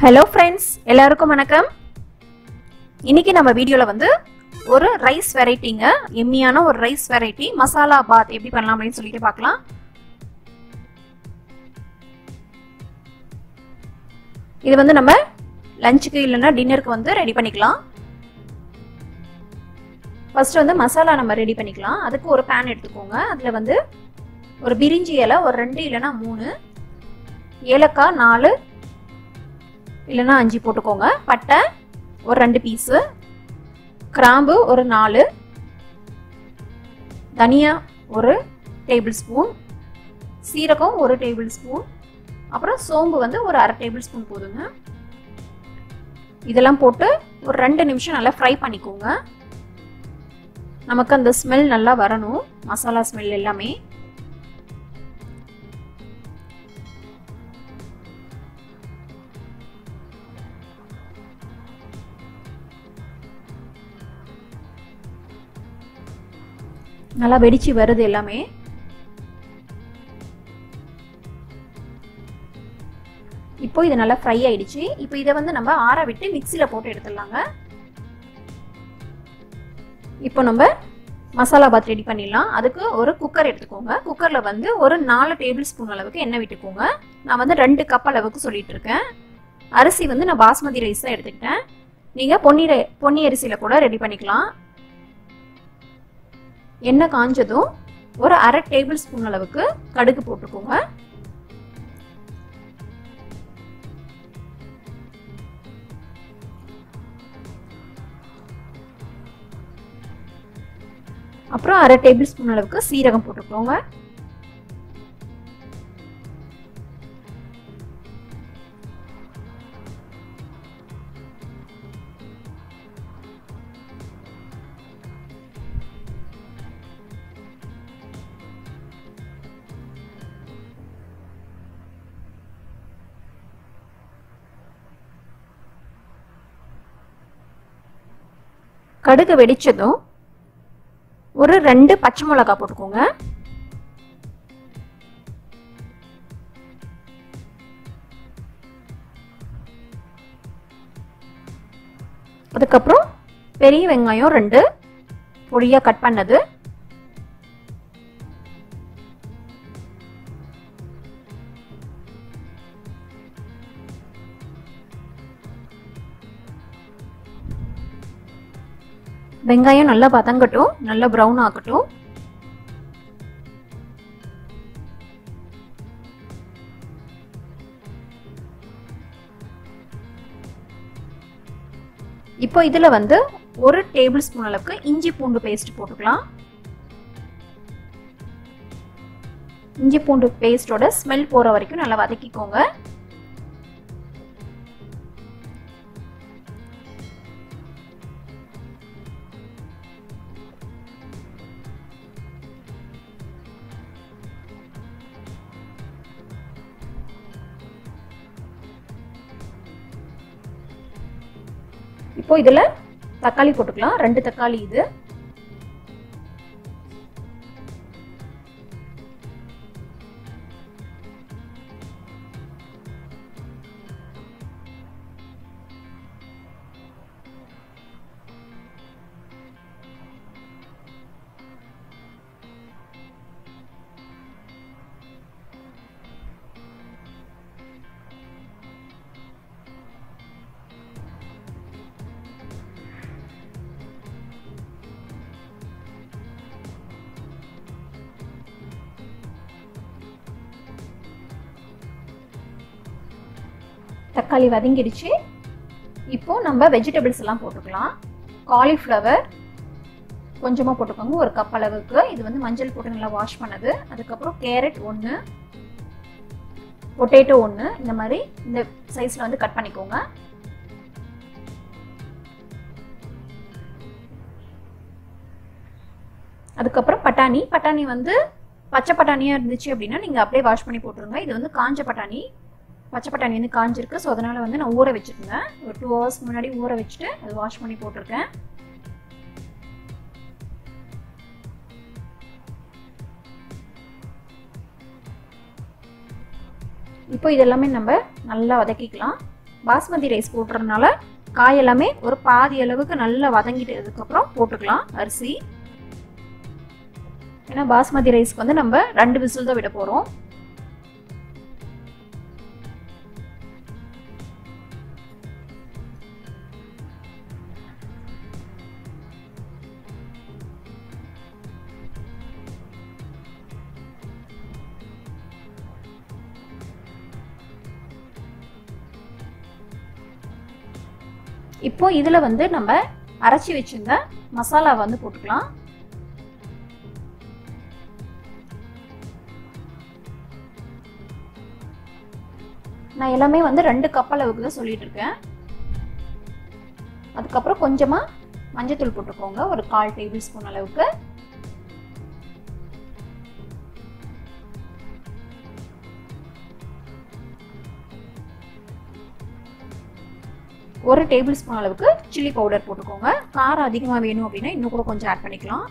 Hello friends, எல்லாருக்கும் வணக்கம். இன்னைக்கு நம்ம வீடியோல வந்து ஒரு ரைஸ் வெரைட்டிங்க, எம்மியான ஒரு ரைஸ் வெரைட்டி மசாலா பாத் எப்படி பண்ணலாம் அப்படினு சொல்லிட்டு பார்க்கலாம். இது வந்து நம்ம லஞ்சுக்கு இல்லனா டின்னருக்கு வந்து ரெடி பண்ணிக்கலாம். ஃபர்ஸ்ட் வந்து மசாலா நம்ம ரெடி பண்ணிக்கலாம். அதுக்கு ஒரு pan எடுத்துக்கோங்க. அதுல வந்து ஒரு பிரிஞ்சி இலை ஒரு 2 இல்லனா 3, ஏலக்காய் 4 இல்லனா 5 போட்டுக்கோங்க. பட்டை ஒரு 2 பீஸ், கிராம்பு ஒரு 4, தனியா ஒரு டேபிள் ஸ்பூன், சீரகம் ஒரு டேபிள் ஸ்பூன், அப்புறம் சோம்பு வந்து ஒரு 1/2 டேபிள் ஸ்பூன் போடுங்க. இதெல்லாம் போட்டு ஒரு 2 நிமிஷம் நல்லா ஃப்ரை பண்ணிக்கோங்க. நமக்கு அந்த ஸ்மெல் நல்லா வரணும், மசாலா ஸ்மெல் எல்லாமே. நல்லா வெடிச்சு வருது எல்லாமே. இப்போ இது நல்லா ஃப்ரை ஆயிடுச்சு. இப்போ இதை வந்து நம்ம ஆற விட்டு மிக்ஸில போட்டு எடுத்துடலாங்க. இப்போ நம்ம மசாலா பாத் ரெடி பண்ணிடலாம். அதுக்கு ஒரு குக்கர் எடுத்துக்கோங்க. குக்கர்ல வந்து ஒரு 4 டேபிள் ஸ்பூன் அளவுக்கு எண்ணெய் விட்டுக்கோங்க. நான் வந்து 2 கப் அளவுக்கு சொல்லிட்டு இருக்கேன். அரிசி வந்து நான் பாஸ்மதி ரைஸ் தான் எடுத்துக்கிட்டேன். நீங்க பொன்னி அரிசியில கூட ரெடி பண்ணிக்கலாம். எண்ணெய் காஞ்சதும் ஒரு 1/2 டேபிள் ஸ்பூன் அளவுக்கு கடுகு போட்டுக்கோங்க. அப்புறம் 1/2 டேபிள் ஸ்பூன் அளவுக்கு சீரகம் போட்டுக்கோங்க. கடுகு வெடிச்சதும் ஒரு 2 பச்சை மிளகாய் போட்டுக்கோங்க. அதுக்கப்புறம் பெரிய வெங்காயம் 2 பொடியா கட் பண்ணது, வெங்காயம் நல்லா வதங்கட்டும், நல்லா பிரவுன் ஆகட்டும். இப்போ இதுல வந்து ஒரு டேபிள் ஸ்பூன் அளவுக்கு இஞ்சி பூண்டு பேஸ்ட் போட்டுக்கலாம். இஞ்சி பூண்டு பேஸ்டோட ஸ்மெல் போற வரைக்கும் நல்லா வதக்கிக்கோங்க. இப்போ இதுல தக்காளி போட்டுக்கலாம். 2 தக்காளி இது. தக்காளி வதங்கிடுச்சு. இப்போ நம்ம வெஜிடபிள்ஸ் எல்லாம் போட்டுக்கலாம். காலிஃப்ளவர் கொஞ்சமா போட்டுக்கோங்க, ஒரு கப் அளவுக்கு. இது வந்து மஞ்சள் போட்டு நல்லா வாஷ் பண்ணது. அதுக்கப்புறம் கேரட் 1, பொட்டேட்டோ 1, இந்த மாதிரி இந்த சைஸ்ல வந்து கட் பண்ணிக்கோங்க. அதுக்கப்புறம் பட்டாணி வந்து பச்சை பட்டாணியா இருந்துச்சு அப்படின்னா நீங்க அப்படியே வாஷ் பண்ணி போட்டுருங்க. இது வந்து காஞ்ச பட்டாணி, பச்சை பட்டாணி வந்து காஞ்சிருக்கு. ஸோ அதனால வந்து நான் ஊற வச்சுருந்தேன். ஒரு 2 hours முன்னாடி ஊற வச்சுட்டு அது வாஷ் பண்ணி போட்டிருக்கேன். இப்போ இதெல்லாமே நம்ம நல்லா வதக்கிக்கலாம். பாஸ்மதி ரைஸ் போடுறதுனால காய் எல்லாமே ஒரு பாதி அளவுக்கு நல்லா வதங்கிட்டதுக்கு அப்புறம் போட்டுக்கலாம் அரிசி. ஏன்னா பாஸ்மதி ரைஸ்க்கு வந்து நம்ம 2 விசில் தான் விட போறோம். இப்போ இதுல வந்து நம்ம அரைச்சி வச்சிருந்த மசாலா வந்து போட்டுக்கலாம். நான் எல்லாமே வந்து 2 கப் அளவுக்கு தான் சொல்லிட்டு இருக்கேன். அதுக்கப்புறம் கொஞ்சமா மஞ்சள் போட்டுக்கோங்க, ஒரு 1/4 டேபிள் ஸ்பூன் அளவுக்கு. ஒரு டேபிள் ஸ்பூன் அளவுக்கு சில்லி பவுடர் போட்டுக்கோங்க. காரம் அதிகமாக வேணும் அப்படின்னா இன்னும் கூட கொஞ்சம் ஆட் பண்ணிக்கலாம்.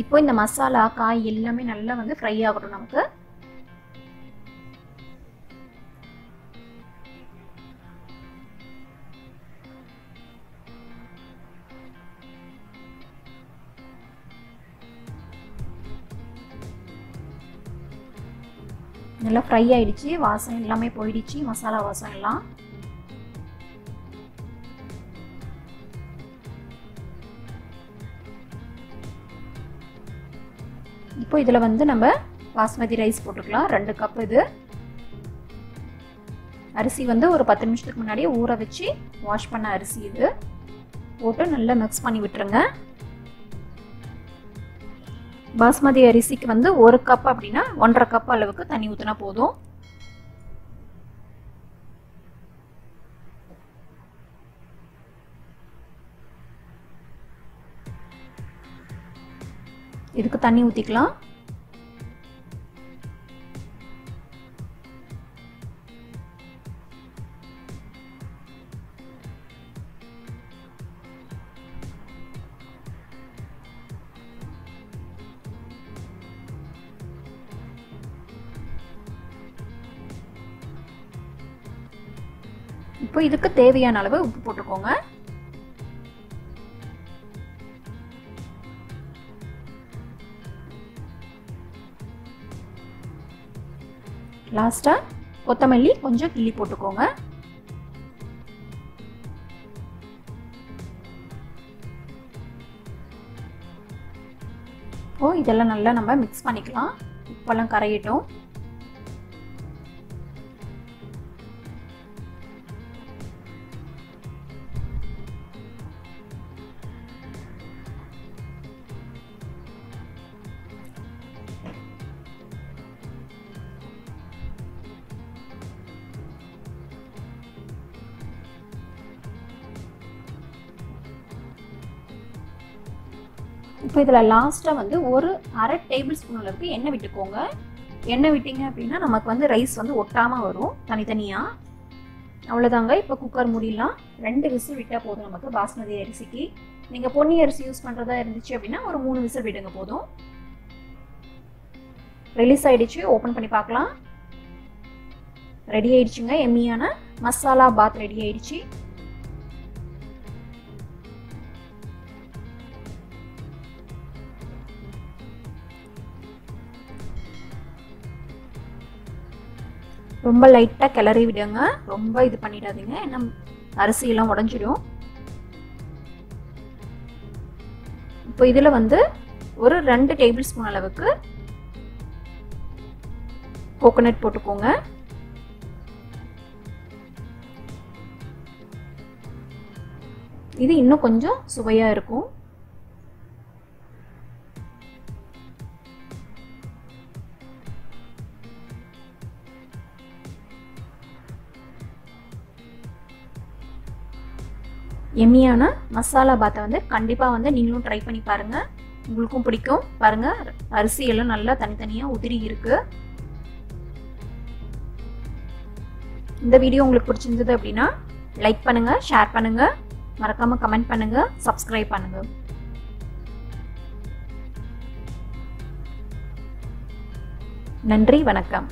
இப்போ இந்த மசாலா காய் எல்லாமே நல்லா வந்து ஃப்ரை ஆகட்டும். நமக்கு நல்லா ஃப்ரை ஆயிடுச்சு, வாசம் எல்லாமே போயிடுச்சு, மசாலா வாசம் எல்லாம். இப்போ இதுல வந்து நம்ம பாஸ்மதி ரைஸ் போட்டுக்கலாம். 2 கப் இது. அரிசி வந்து ஒரு 10 நிமிஷத்துக்கு முன்னாடியே ஊற வச்சு வாஷ் பண்ண அரிசி இது. போட்டு நல்லா மிக்ஸ் பண்ணி விட்டுருங்க. பாஸ்மதி அரிசிக்கு வந்து 1 கப் அப்படின்னா 1.5 கப் அளவுக்கு தண்ணி ஊற்றினா போதும். இதுக்கு தண்ணி ஊற்றிக்கலாம். இப்போ இதுக்கு தேவையான அளவு உப்பு போட்டுக்கோங்க. லாஸ்டா கொத்தமல்லி கொஞ்சம் கிள்ளி போட்டுக்கோங்க. இப்போ இதெல்லாம் நல்லா நம்ம மிக்ஸ் பண்ணிக்கலாம். உப்பெல்லாம் கரையட்டும். இப்போ இதில் லாஸ்ட்டாக வந்து ஒரு 1/2 டேபிள் ஸ்பூன் அளவுக்கு எண்ணெய் விட்டுக்கோங்க. எண்ணெய் விட்டீங்க அப்படின்னா நமக்கு வந்து ரைஸ் வந்து ஒட்டாமல் வரும் தனித்தனியாக. அவ்வளோதாங்க. இப்போ குக்கர் மூடிடலாம். 2 விசில் விட்டால் போதும் நமக்கு பாஸ்மதி அரிசிக்கு. நீங்கள் பொன்னி அரிசி யூஸ் பண்ணுறதா இருந்துச்சு அப்படின்னா ஒரு 3 விசில் விடுங்க போதும். ரிலீஸ் ஆகிடுச்சு. ஓப்பன் பண்ணி பார்க்கலாம். ரெடி ஆயிடுச்சுங்க. எம்மியான மசாலா பாத் ரெடி ஆயிடுச்சு. ரொம்ப லைட்டாக கிளறி விடுங்க. ரொம்ப இது பண்ணிடாதீங்க, ஏன்னா அரிசியெல்லாம் உடஞ்சிடும். இப்போ இதில் வந்து ஒரு 2 டேபிள் ஸ்பூன் அளவுக்கு கோகோனட் போட்டுக்கோங்க. இது இன்னும் கொஞ்சம் சுவையாக இருக்கும். எம்மியான மசாலா பாத்தை வந்து கண்டிப்பாக வந்து நீங்களும் ட்ரை பண்ணி பாருங்கள். உங்களுக்கும் பிடிக்கும். பாருங்கள், அரிசி எல்லாம் நல்லா தனித்தனியாக உதிரி இருக்கு. இந்த வீடியோ உங்களுக்கு பிடிச்சிருந்தது அப்படின்னா லைக் பண்ணுங்கள், ஷேர் பண்ணுங்கள், மறக்காமல் கமெண்ட் பண்ணுங்கள், சப்ஸ்கிரைப் பண்ணுங்கள். நன்றி, வணக்கம்.